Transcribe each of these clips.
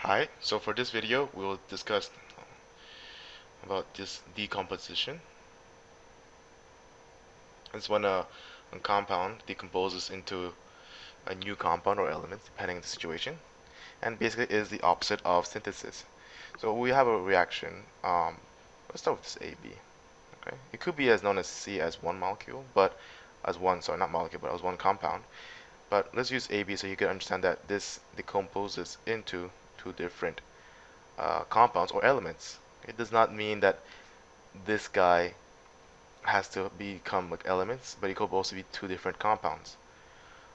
Hi, so for this video we'll discuss about this decomposition. It's when a compound decomposes into a new compound or element depending on the situation, and basically is the opposite of synthesis. So we have a reaction. Let's start with this AB. Okay, it could be as known as C as one molecule, but as one, sorry, not molecule, but as one compound. But let's use AB so you can understand that this decomposes into two different compounds or elements. It does not mean that this guy has to become like elements, but it could also be two different compounds.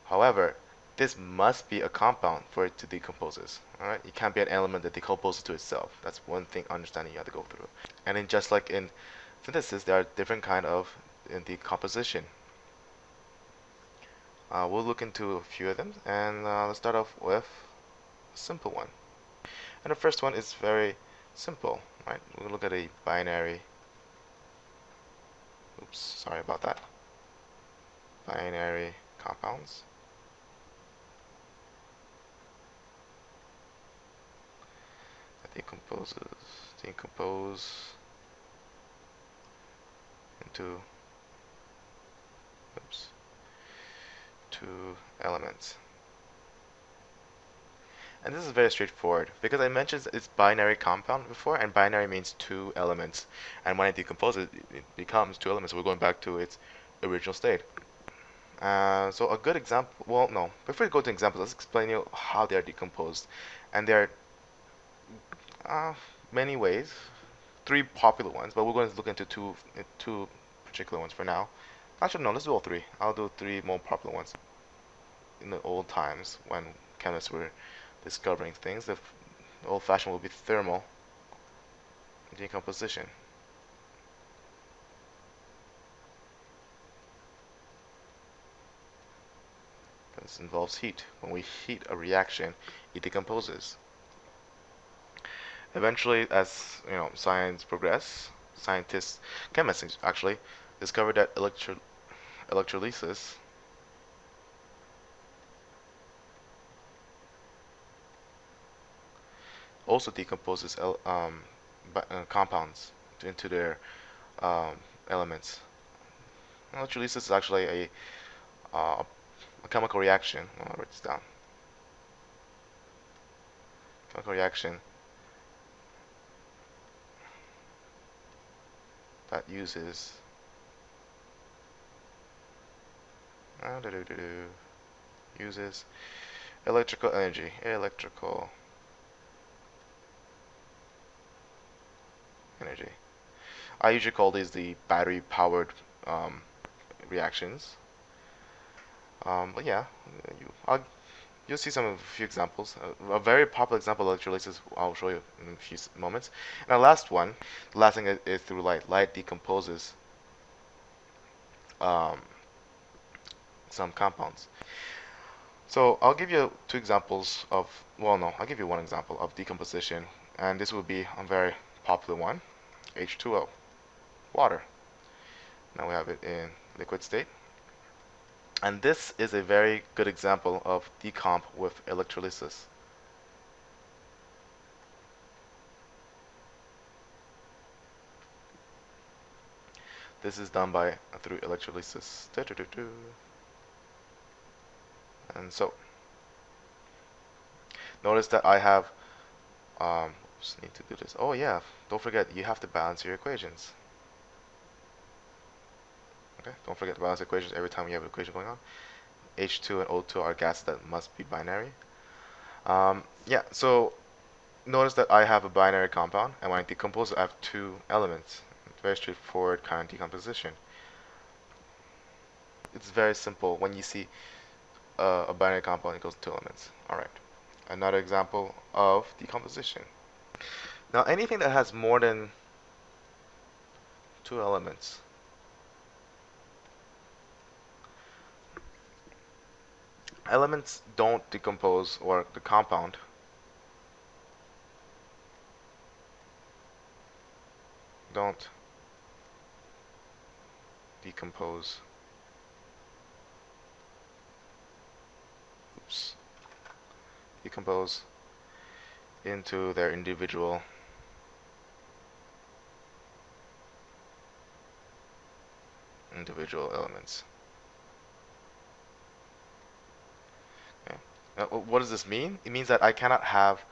However, this must be a compound for it to decompose. Alright, it can't be an element that decomposes to itself. That's one thing understanding you have to go through. And then just like in synthesis, there are different kind of decomposition. We'll look into a few of them, and let's start off with a simple one. And the first one is very simple, right? We'll look at a binary. Oops, sorry about that. Binary compounds. That decompose into two elements. And this is very straightforward because I mentioned it's binary compound before, and binary means two elements. And when I decompose it, it becomes two elements. So we're going back to its original state. So a good example, well, no, before we go to examples, let's explain you how they are decomposed. And there are many ways, three popular ones, but we're going to look into two particular ones for now. Actually, no, let's do all three. I'll do three more popular ones. In the old times, when chemists were discovering things, the old-fashioned will be thermal decomposition. This involves heat. When we heat a reaction, it decomposes. Eventually, as science progressed, chemists actually discovered that electrolysis also decomposes compounds into their elements. Electrolysis is actually a chemical reaction. I'll write this down. Chemical reaction that uses electrical energy. I usually call these the battery-powered reactions. But yeah, you'll see a few examples. A very popular example of electrolysis I'll show you in a few moments. And the last thing is through light. Light decomposes some compounds. So I'll give you two examples of, well, no, I'll give you one example of decomposition, and this will be a very popular one, H2O, water. Now we have it in liquid state. And this is a very good example of decomp with electrolysis. This is done through electrolysis. And so, notice that I have, just need to do this. Oh yeah, don't forget, you have to balance your equations. Okay, don't forget to balance equations every time you have an equation going on. H2 and O2 are gases that must be binary. Yeah, so notice that I have a binary compound, and when I decompose it, I have two elements. Very straightforward kind of decomposition. It's very simple. When you see a binary compound, it goes to two elements. Alright, another example of decomposition. Now anything that has more than two elements, elements don't decompose, or the compound don't decompose. Decompose into their individual elements. Okay. Now, what does this mean? It means that I cannot have,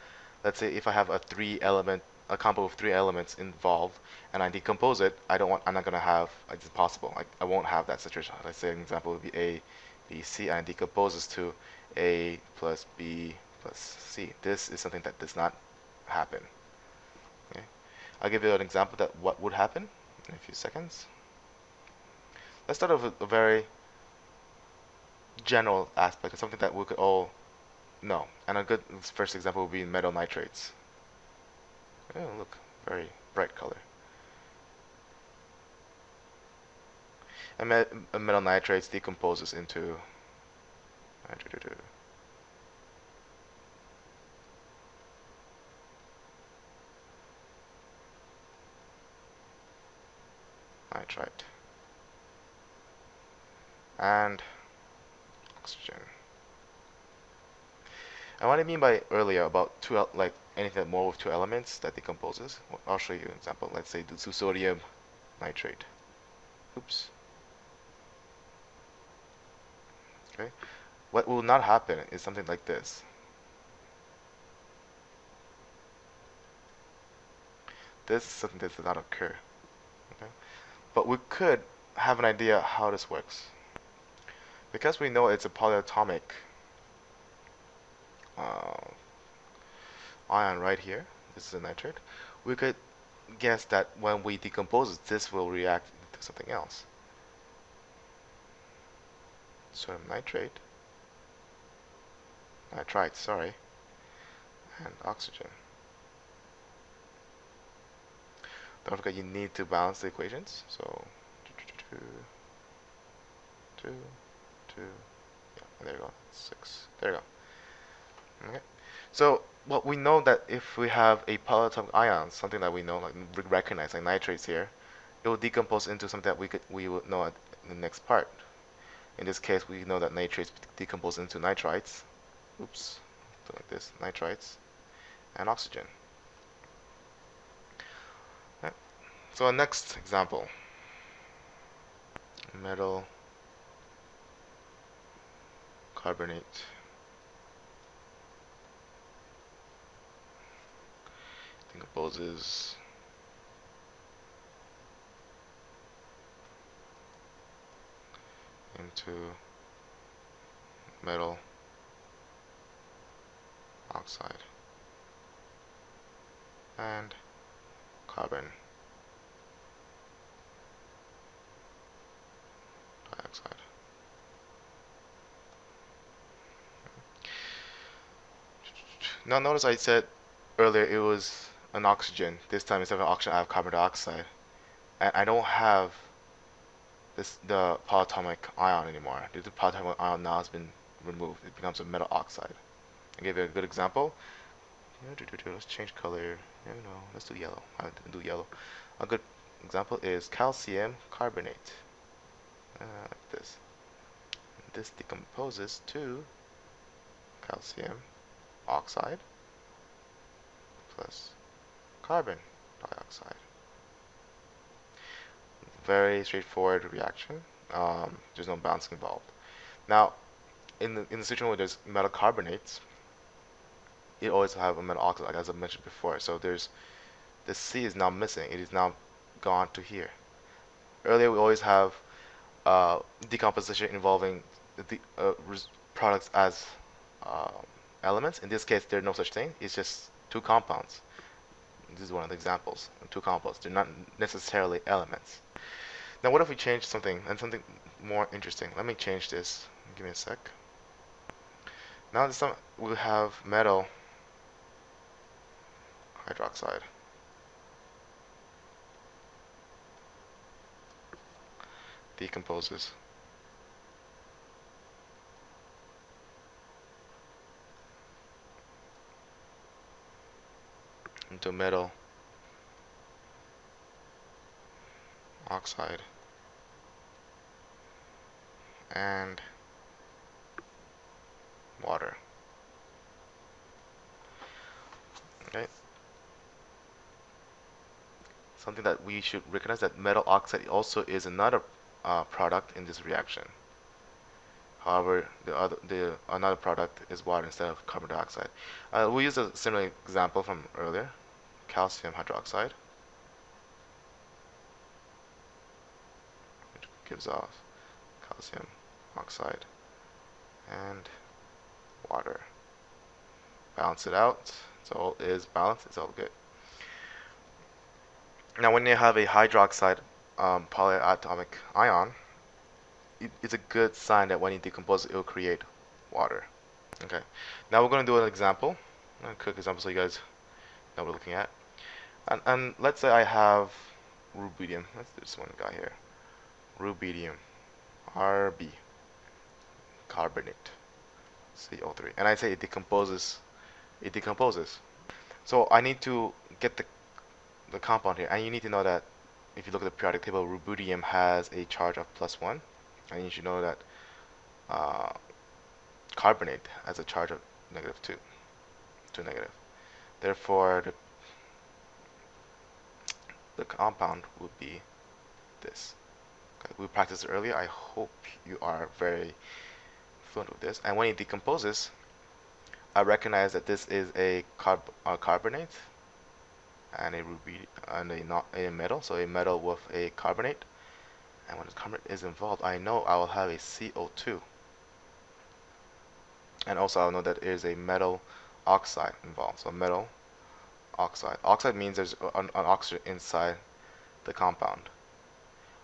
let's say, if I have a combo of three elements involved, and I decompose it, I'm not gonna have, it's impossible. I won't have that situation. Let's say an example would be A, B, C, and it decomposes to A plus B plus C. This is something that does not happen. Okay. I'll give you an example that what would happen in a few seconds. Let's start off with a very general aspect of something that we could all know. And a good first example would be metal nitrates. Oh, look, very bright color. And metal nitrates decomposes into nitrite and oxygen. And what I mean by earlier about like anything more with two elements that decomposes, I'll show you an example. Let's say the sodium nitrate. Oops. Okay. What will not happen is something like this. This is something that does not occur. Okay. But we could have an idea how this works. Because we know it's a polyatomic uh, ion right here, this is a nitrate, we could guess that when we decompose it, this will react to something else. Sodium nitrite, sorry, and oxygen. Don't forget you need to balance the equations. So, two, yeah, there you go, 6, there you go. Okay. So, well, we know that if we have a polyatomic ion, something that we know, like we recognize, like nitrates here, it will decompose into something that we would know in the next part. In this case, we know that nitrates decompose into nitrites. Oops, like this, nitrites, and oxygen. Okay. So, next example, metal carbonate. Decomposes into metal oxide and carbon dioxide. Now notice I said earlier it was an oxygen. This time instead of oxygen I have carbon dioxide. And I don't have the polyatomic ion anymore. The polyatomic ion now has been removed. It becomes a metal oxide. I gave you a good example. Let's change color. No, let's do yellow. I do yellow. A good example is calcium carbonate. Like this. This decomposes to calcium oxide plus carbon dioxide. Very straightforward reaction. There's no balancing involved. Now, in the situation where there's metal carbonates, it always have a metal oxide, like as I mentioned before. So there's the C is now missing. It is now gone to here. Earlier, we always have decomposition involving the products as uh, elements. In this case, there's no such thing. It's just two compounds. This is one of the examples. Two compounds. They're not necessarily elements. Now, what if we change something and something more interesting? Let me change this. Give me a sec. Now this time we have metal hydroxide. Decomposes into metal oxide and water. Okay. Something that we should recognize, that metal oxide also is another product in this reaction. However, the another product is water instead of carbon dioxide. We'll use a similar example from earlier, calcium hydroxide, which gives off calcium oxide and water. Balance it out. It's all is balanced. It's all good. Now, when you have a hydroxide polyatomic ion, it's a good sign that when you decompose it, will create water. Okay. Now we're going to do an example, a quick example, so you guys know what we're looking at. And let's say I have rubidium. Let's do this one guy here. Rubidium, Rb, carbonate, CO3, and I say it decomposes. It decomposes. So I need to get the compound here, and you need to know that if you look at the periodic table, rubidium has a charge of +1, and you should know that uh, carbonate has a charge of -2, 2 negative. Therefore, the compound would be this. Okay, we practiced it earlier. I hope you are very fluent with this. And when it decomposes, I recognize that this is a carbonate and a ruby and a metal, so a metal with a carbonate. And when the carbonate is involved, I know I will have a CO2. And also I'll know that there is a metal oxide involved. So metal oxide. Oxide means there's an oxygen inside the compound.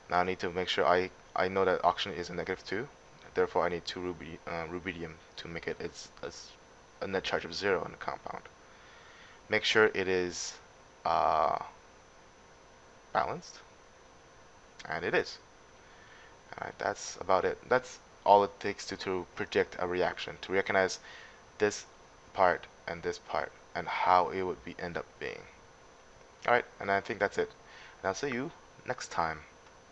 Now I need to make sure I know that oxygen is a -2. Therefore, I need 2 rubidium to make it a net charge of 0 in the compound. Make sure it is balanced, and it is. Alright, that's about it. That's all it takes to predict a reaction, to recognize this part and this part, and how it would end up being. Alright, and I think that's it. And I'll see you next time.